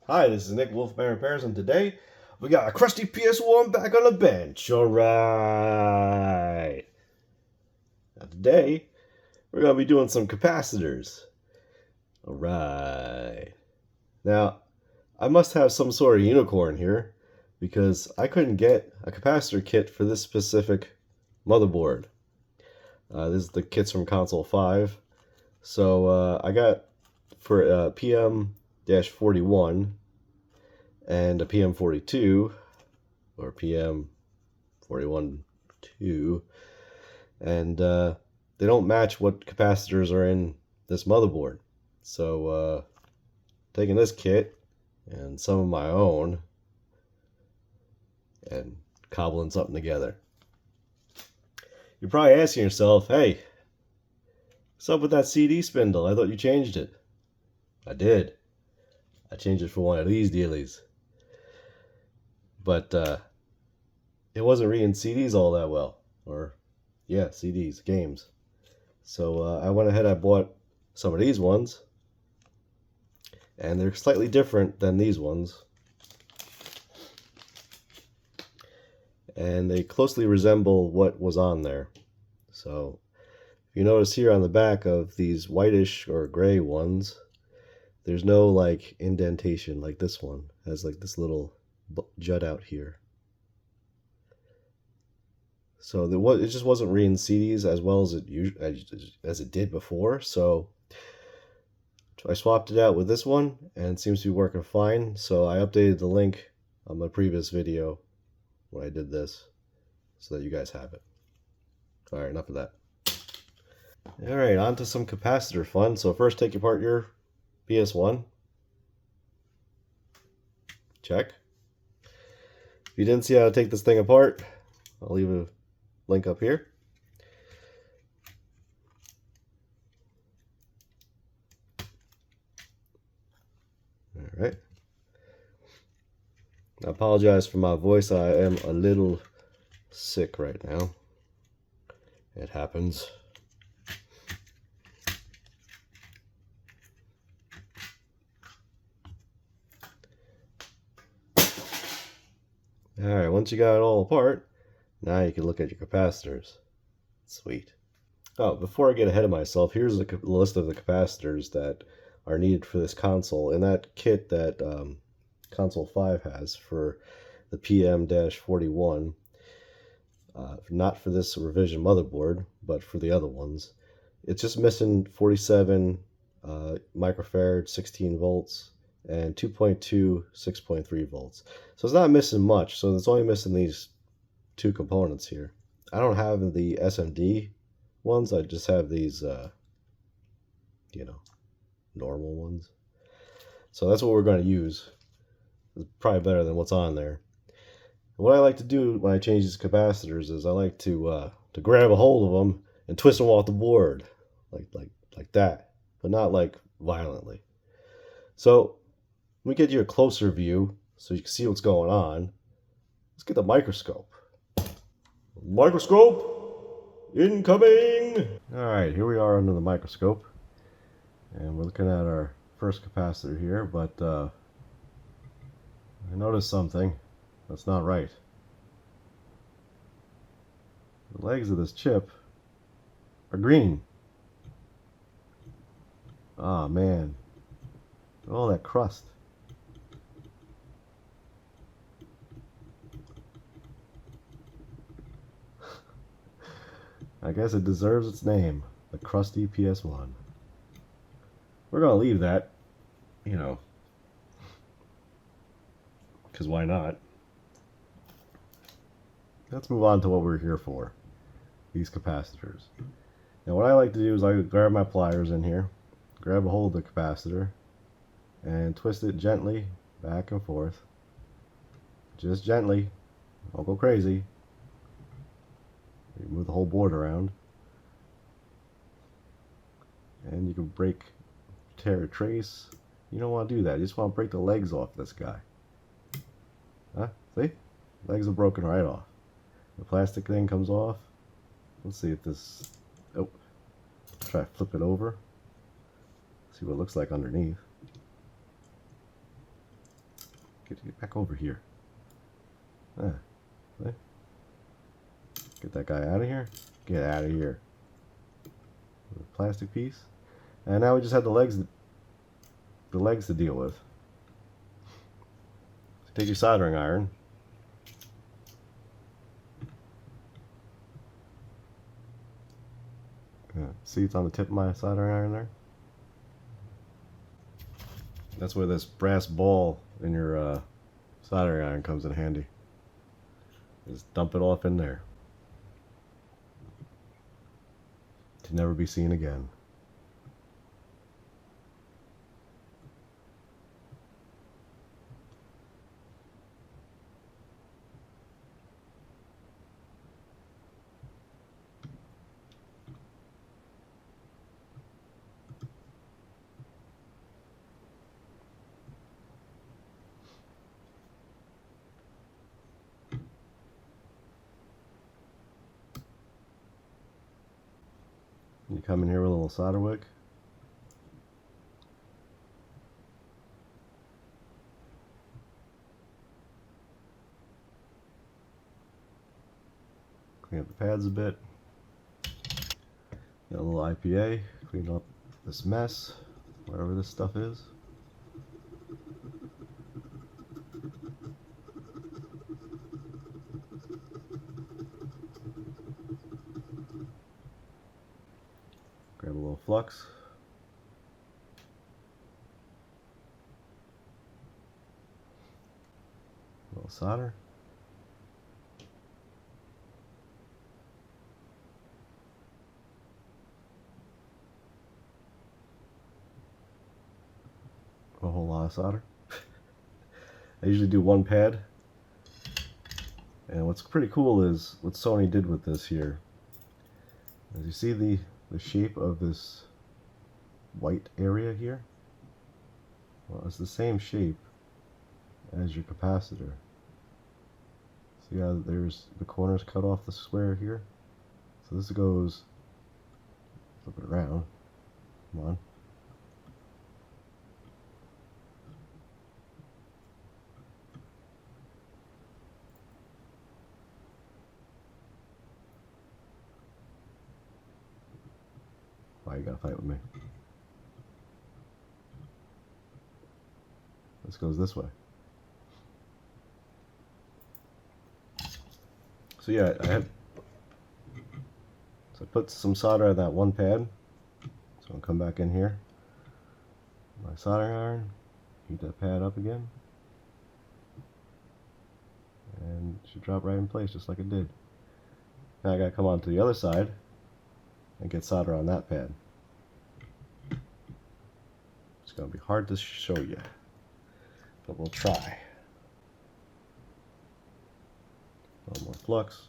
Hi, this is Nick, Wolfman Repairs, and today we got a Crusty PSOne back on the bench. Alright. Now today we're going to be doing some capacitors. Alright. Now, I must have some sort of unicorn here because I couldn't get a capacitor kit for this specific motherboard. This is the kits from Console 5. So I got for PM-41 and a PM42 or PM41-2, and they don't match what capacitors are in this motherboard. So taking this kit and some of my own and cobbling something together. You're probably asking yourself, hey, what's up with that CD spindle? I thought you changed it. I did. I changed it for one of these dealies. But it wasn't reading CDs all that well. Or, yeah, CDs, games. So I went ahead and I bought some of these ones. And they're slightly different than these ones. And they closely resemble what was on there. So, if you notice here on the back of these whitish or gray ones, there's no like indentation like this one. It has like this little jut out here. So it just wasn't reading CDs as well as it did before. So I swapped it out with this one, and it seems to be working fine. So I updated the link on my previous video when I did this, so that you guys have it. All right, enough of that. All right, on to some capacitor fun. So first, take apart your PS1. Check. If you didn't see how to take this thing apart, I'll leave a link up here. All right. I apologize for my voice. I am a little sick right now. It happens. Alright, once you got it all apart, now you can look at your capacitors. Sweet. Oh, before I get ahead of myself, here's the list of the capacitors that are needed for this console. In that kit that Console 5 has for the PM-41, not for this revision motherboard, but for the other ones, it's just missing 47 microfarad, 16 volts, and 2.2, 6.3 volts. So it's not missing much. So it's only missing these two components here. I don't have the SMD ones. I just have these, normal ones. So that's what we're going to use. It's probably better than what's on there. And what I like to do when I change these capacitors is I like to grab a hold of them and twist them off the board, like that, but not like violently. So let me get you a closer view so you can see what's going on. Let's get the microscope. Microscope incoming! Alright, here we are under the microscope. And we're looking at our first capacitor here, but I noticed something that's not right. The legs of this chip are green. Ah, man. All that crust. I guess it deserves its name, the Crusty PS1. We're going to leave that, because why not? Let's move on to what we're here for, these capacitors. Now what I like to do is I grab my pliers in here, grab a hold of the capacitor, and twist it gently back and forth. Just gently, don't go crazy. You move the whole board around, and you can tear a trace. You don't want to do that. You just want to break the legs off this guy. Huh? See? Legs are broken right off. The plastic thing comes off. Let's see if this... Oh. Try to flip it over. See what it looks like underneath. Get back over here. Ah, okay. Get that guy out of here. Get out of here. Plastic piece. And now we just have the legs to deal with. So take your soldering iron. See, it's on the tip of my soldering iron there. That's where this brass ball in your soldering iron comes in handy. Just dump it off in there. To never be seen again. You come in here with a little solder wick. Clean up the pads a bit. Got a little IPA. Clean up this mess, whatever this stuff is. Grab a little flux. A little solder. A whole lot of solder. I usually do one pad. And what's pretty cool is what Sony did with this here. As you see the shape of this white area here, well, it's the same shape as your capacitor. See how there's the corners cut off the square here? So this goes, flip it around, come on. Why you gotta fight with me? This goes this way. So yeah, I put some solder on that one pad. So I'll come back in here. My soldering iron, heat that pad up again. And it should drop right in place just like it did. Now I gotta come on to the other side and get solder on that pad. It's going to be hard to show you, but we'll try. A little more flux.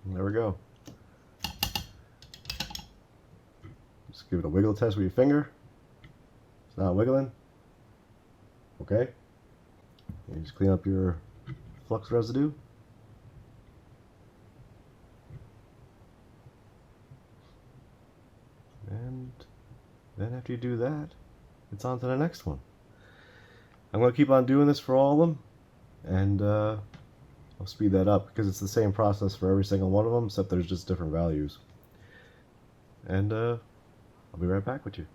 There we go. Just give it a wiggle test with your finger. It's not wiggling. Okay. You just clean up your flux residue. And then after you do that, it's on to the next one. I'm going to keep on doing this for all of them. And I'll speed that up because it's the same process for every single one of them, except there's just different values. And I'll be right back with you.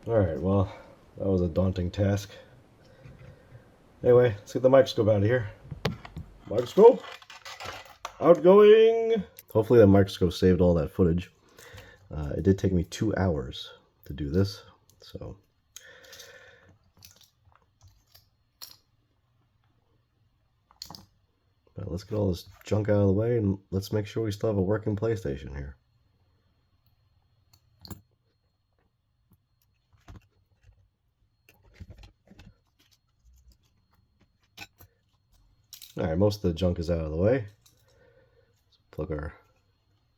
Alright, well, that was a daunting task. Anyway, let's get the microscope out of here. Microscope! Outgoing! Hopefully that microscope saved all that footage. It did take me 2 hours to do this, so... But let's get all this junk out of the way and let's make sure we still have a working PlayStation here. Alright, most of the junk is out of the way. Let's plug our...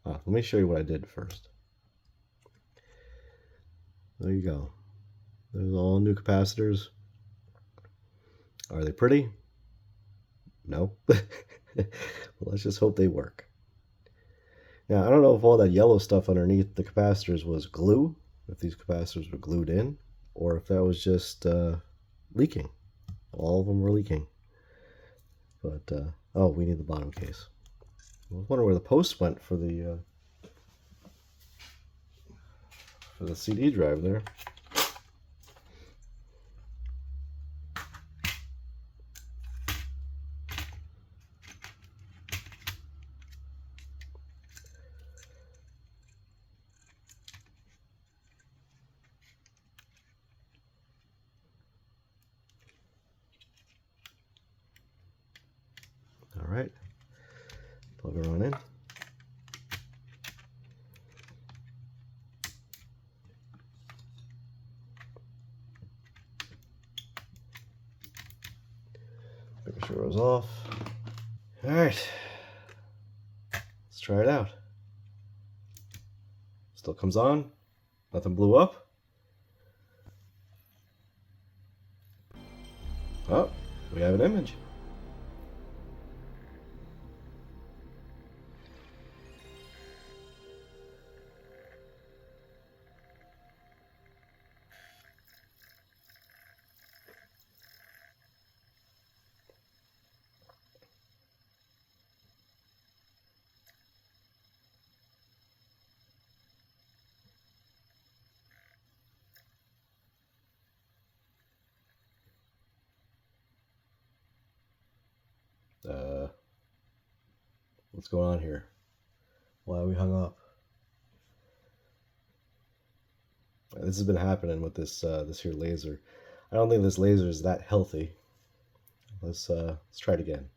let me show you what I did first. There you go. There's all new capacitors. Are they pretty? No. Well, let's just hope they work. Now, I don't know if all that yellow stuff underneath the capacitors was glue, if these capacitors were glued in, or if that was just leaking. All of them were leaking. But, oh, we need the bottom case. I was wondering where the post went for the CD drive there. All right, plug her on in. Making sure it was off. All right, let's try it out. Still comes on. Nothing blew up. Oh, we have an image. What's going on here? Why are we hung up? This has been happening with this this here laser. I don't think this laser is that healthy. Let's try it again.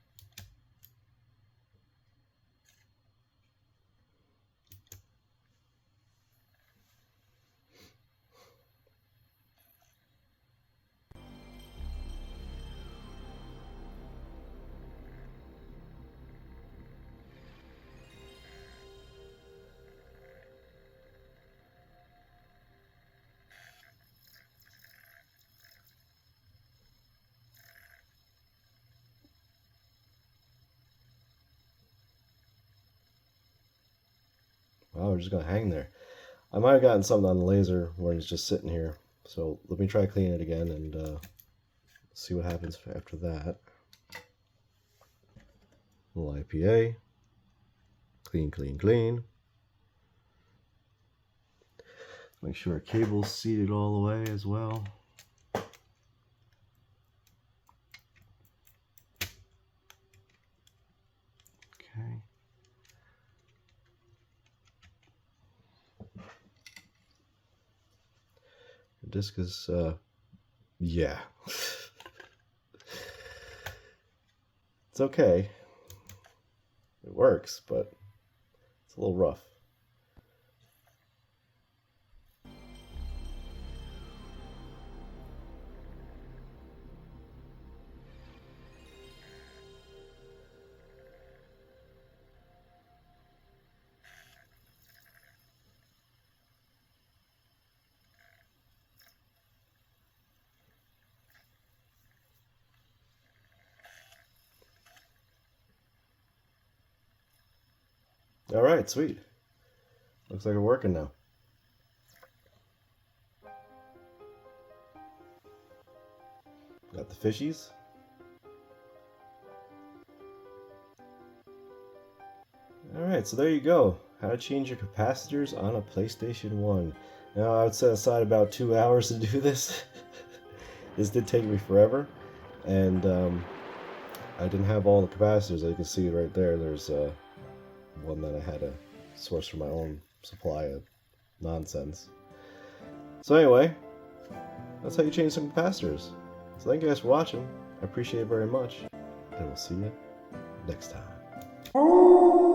Wow, we're just gonna hang there. I might have gotten something on the laser where it's just sitting here. So let me try cleaning it again and see what happens after that. A little IPA. Clean, clean, clean. Make sure our cable's seated all the way as well. Okay. The disc is, yeah. It's okay. It works, but it's a little rough. All right, sweet. Looks like we're working now. Got the fishies. All right, so there you go. How to change your capacitors on a PlayStation 1. Now, I would set aside about 2 hours to do this. This did take me forever, and I didn't have all the capacitors. You can see right there, there's one that I had to source from my own supply of nonsense. So anyway, that's how you change some capacitors. So thank you guys for watching. I appreciate it very much, and we'll see you next time.